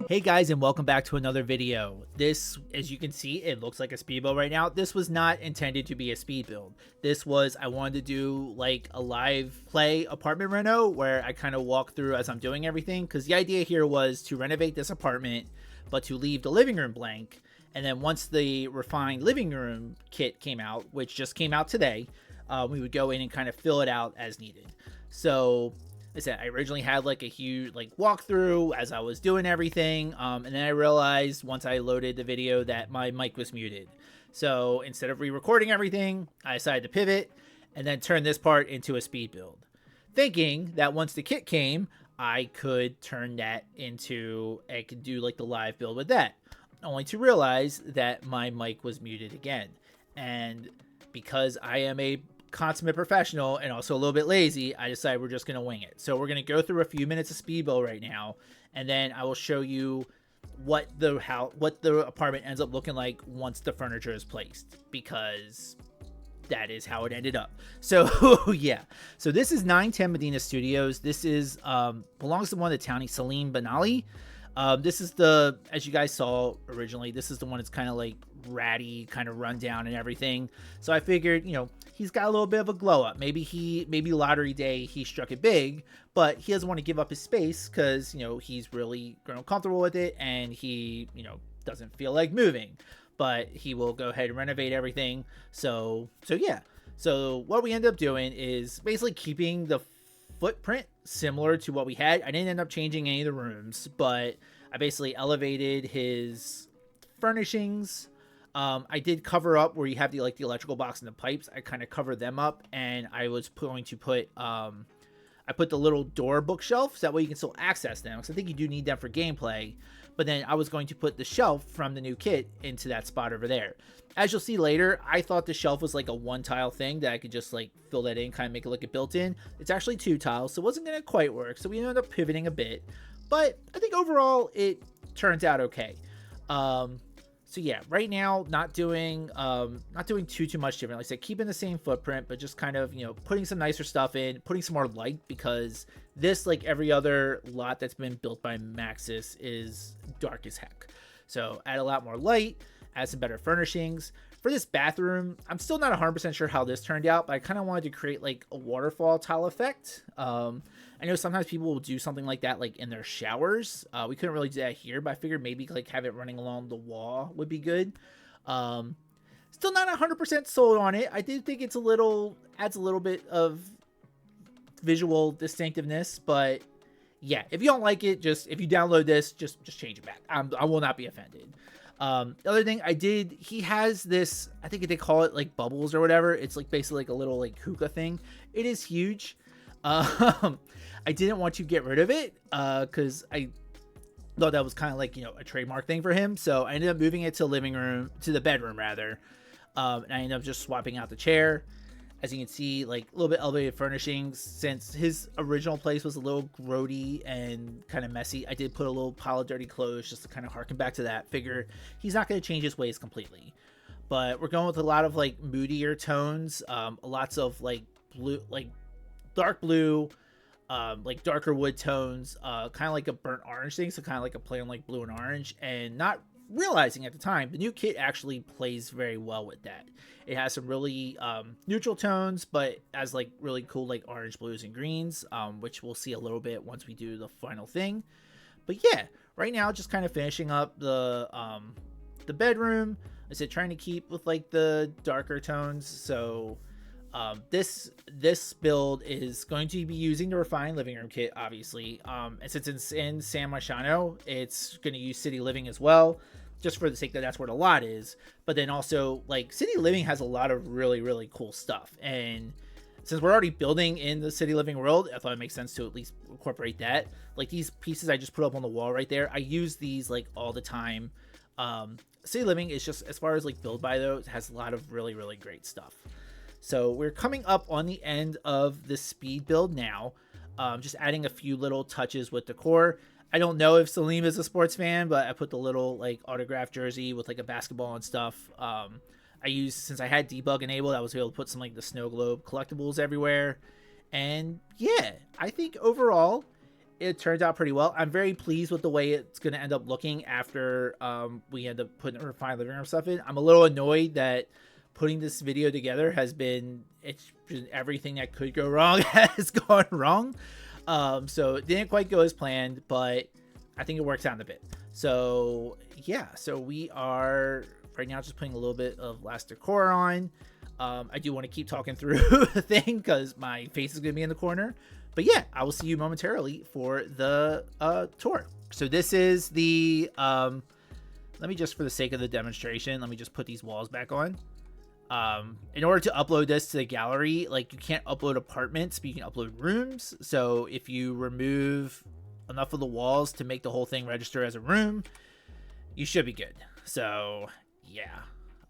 Hey guys, and welcome back to another video. This, as you can see, it looks like a speed build right now. This was not intended to be a speed build. This was, I wanted to do like a live play apartment reno where I kind of walk through as I'm doing everything, because the idea here was to renovate this apartment but to leave the living room blank. And then once the refined living room kit came out, which just came out today, we would go in and kind of fill it out as needed. So I said I originally had like a huge walkthrough as I was doing everything, and then I realized once I loaded the video that my mic was muted. So instead of re-recording everything, I decided to pivot and then turn this part into a speed build, thinking that once the kit came, I could turn that into, I could do like the live build with that, only to realize that my mic was muted again. And because I am a consummate professional and also a little bit lazy, I decided we're just going to wing it. So we're going to go through a few minutes of Speedbuild right now, and then I will show you what the apartment ends up looking like once the furniture is placed, because that is how it ended up. So yeah, so this is 910 Medina Studios. This is belongs to one of the townies, Salim Benali. This is the, as you guys saw originally, this is the one that's kind of like ratty, kind of run down and everything. So I figured, you know, he's got a little bit of a glow up. Maybe lottery day he struck it big, but he doesn't want to give up his space because, you know, he's really grown comfortable with it and he, you know, doesn't feel like moving, but he will go ahead and renovate everything. So yeah. So what we ended up doing is basically keeping the footprint similar to what we had. I didn't end up changing any of the rooms, but I basically elevated his furnishings. I did cover up where you have the electrical box and the pipes. I kind of covered them up, and I was going to put I put the little door bookshelf so that way you can still access them, because I think you do need them for gameplay. But then I was going to put the shelf from the new kit into that spot over there. As you'll see later, I thought the shelf was like a one tile thing that I could just like fill that in, kind of make it look a built-in. It's actually 2 tiles, so it wasn't going to quite work. So we ended up pivoting a bit, but I think overall it turns out okay. So yeah, right now, not doing too much different. Like I said, keeping the same footprint, but just kind of, you know, putting some nicer stuff in, putting some more light, because this, like every other lot that's been built by Maxis, is dark as heck. So add a lot more light, add some better furnishings. For this bathroom, I'm still not 100% sure how this turned out, but I kind of wanted to create like a waterfall tile effect. I know sometimes people will do something like that, like in their showers. We couldn't really do that here, but I figured maybe like have it running along the wall would be good. Still not 100% sold on it. I do think it's adds a little bit of visual distinctiveness, but yeah, if you don't like it, if you download this, just change it back. I will not be offended. The other thing I did, he has this, I think they call it like bubbles or whatever. It's like basically like a little like hookah thing. It is huge. I didn't want to get rid of it because I thought that was kind of like, you know, a trademark thing for him. So I ended up moving it to the bedroom rather. And I ended up just swapping out the chair. As you can see, like a little bit elevated furnishings, since his original place was a little grody and kind of messy. I did put a little pile of dirty clothes just to kind of harken back to that. Figure he's not going to change his ways completely, but we're going with a lot of like moodier tones, lots of like blue, like dark blue, like darker wood tones, kind of like a burnt orange thing. So kind of like a play on like blue and orange, and not realizing at the time the new kit actually plays very well with that. It has some really neutral tones, but has like really cool like orange, blues, and greens, which we'll see a little bit once we do the final thing. But yeah, right now just kind of finishing up the bedroom. I said trying to keep with like the darker tones. So this build is going to be using the refined living room kit, obviously. And since it's in San Marciano, it's going to use City Living as well, just for the sake that that's where the lot is. But then also, like, City Living has a lot of really, really cool stuff. And since we're already building in the City Living world, I thought it makes sense to at least incorporate that. Like, these pieces I just put up on the wall right there, I use these, like, all the time. City Living is just, as far as, like, build by those, has a lot of really, really great stuff. So we're coming up on the end of the speed build now. Just adding a few little touches with decor. I don't know if Salim is a sports fan, but I put the little like autographed jersey with like a basketball and stuff. I used, since I had debug enabled, I was able to put some like the snow globe collectibles everywhere. And yeah, I think overall it turned out pretty well. I'm very pleased with the way it's going to end up looking after we end up putting our final living room stuff in. I'm a little annoyed that putting this video together has been, it's been everything that could go wrong has gone wrong. So it didn't quite go as planned, but I think it works out in a bit. So yeah, so we are right now just putting a little bit of last decor on. I do want to keep talking through the thing because my face is going to be in the corner. But yeah, I will see you momentarily for the tour. So this is the, let me just, for the sake of the demonstration, let me just put these walls back on. In order to upload this to the gallery, like you can't upload apartments, but you can upload rooms. So if you remove enough of the walls to make the whole thing register as a room, you should be good. So yeah.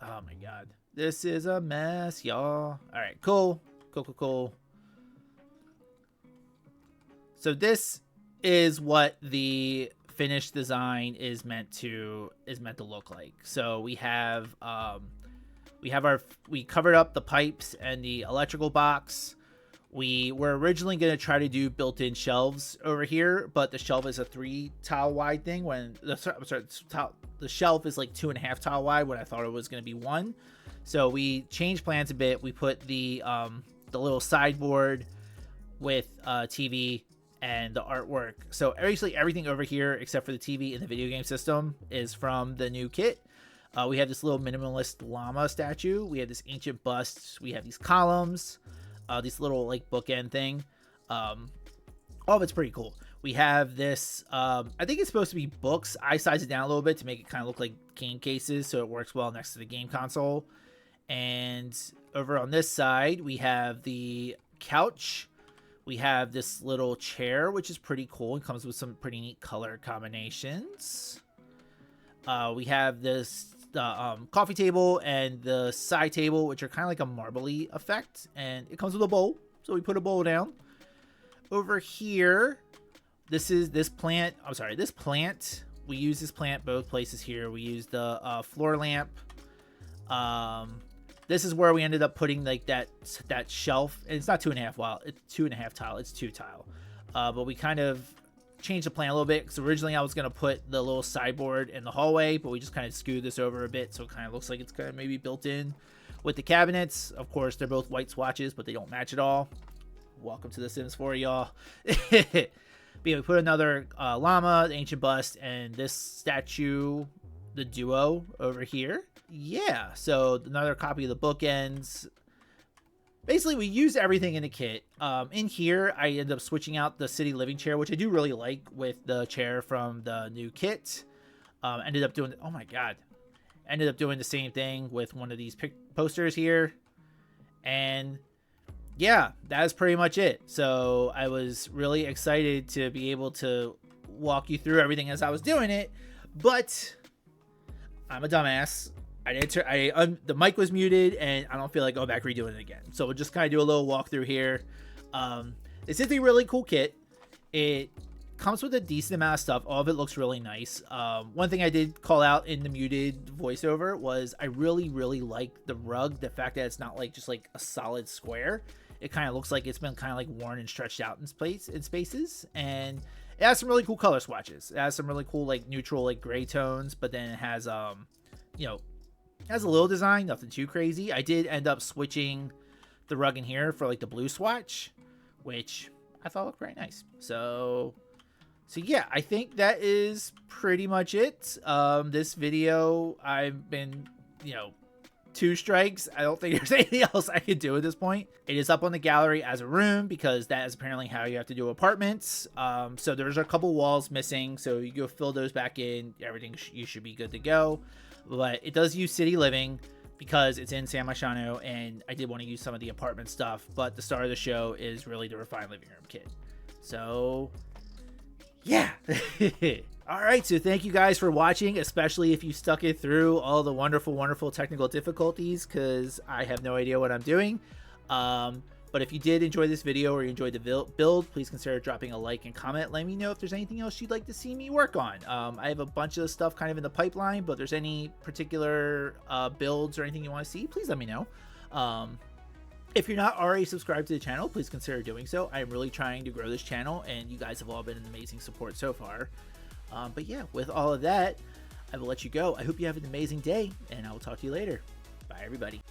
Oh my God. This is a mess, y'all. All right, cool. Cool. So this is what the finished design is meant to look like. So we have we covered up the pipes and the electrical box. We were originally going to try to do built-in shelves over here, but the shelf is a 3 tile wide thing when the shelf is like 2.5 tile wide when I thought it was going to be 1. So we changed plans a bit. We put the little sideboard with TV and the artwork. So basically everything over here except for the TV and the video game system is from the new kit. We have this little minimalist llama statue. We have this ancient bust. We have these columns, this little like bookend thing. All of it's pretty cool. We have this, I think it's supposed to be books. I sized it down a little bit to make it kind of look like game cases so it works well next to the game console. And over on this side, we have the couch. We have this little chair, which is pretty cool. It comes with some pretty neat color combinations. We have this coffee table and the side table, which are kind of like a marbly effect. And it comes with a bowl. So we put a bowl down. Over here, this plant. We use this plant both places here. We use the floor lamp. This is where we ended up putting like that shelf. And it's not 2.5 wall. It's 2.5 tile. It's 2 tile. But we kind of changed the plan a little bit because originally I was going to put the little sideboard in the hallway, but we just kind of scooted this over a bit. So it kind of looks like it's kind of maybe built in with the cabinets. Of course, they're both white swatches, but they don't match at all. Welcome to the Sims 4, y'all. But yeah, we put another llama, the ancient bust, and this statue, the duo over here. Yeah, so another copy of the bookends. Basically, we used everything in the kit. In here, I ended up switching out the city living chair, which I do really like with the chair from the new kit. Ended up doing the same thing with one of these posters here. And yeah, that's pretty much it. So I was really excited to be able to walk you through everything as I was doing it, but I'm a dumbass. The mic was muted, and I don't feel like going back redoing it again. So we'll just kind of do a little walkthrough here. This is a really cool kit. It comes with a decent amount of stuff. All of it looks really nice. One thing I did call out in the muted voiceover was I really, really like the rug. The fact that it's not like just like a solid square. It kind of looks like it's been kind of like worn and stretched out in spaces. And it has some really cool color swatches. It has some really cool like neutral like gray tones, but then it has it has a little design, nothing too crazy. I did end up switching the rug in here for like the blue swatch, which I thought looked very nice. So yeah, I think that is pretty much it. This video, I've been, 2 strikes. I don't think there's anything else I could do at this point. It is up on the gallery as a room because that is apparently how you have to do apartments. So there's a couple walls missing. So you go fill those back in. Everything, you should be good to go. But it does use city living because it's in San Mysciano, and I did want to use some of the apartment stuff. But the star of the show is really the refined living room kit. So yeah. All right, so thank you guys for watching, especially if you stuck it through all the wonderful technical difficulties, because I have no idea what I'm doing. But if you did enjoy this video or you enjoyed the build, please consider dropping a like and comment. Let me know if there's anything else you'd like to see me work on. I have a bunch of stuff kind of in the pipeline, but if there's any particular builds or anything you want to see, please let me know. If you're not already subscribed to the channel, please consider doing so. I'm really trying to grow this channel, and you guys have all been an amazing support so far. But yeah, with all of that, I will let you go. I hope you have an amazing day, and I will talk to you later. Bye, everybody.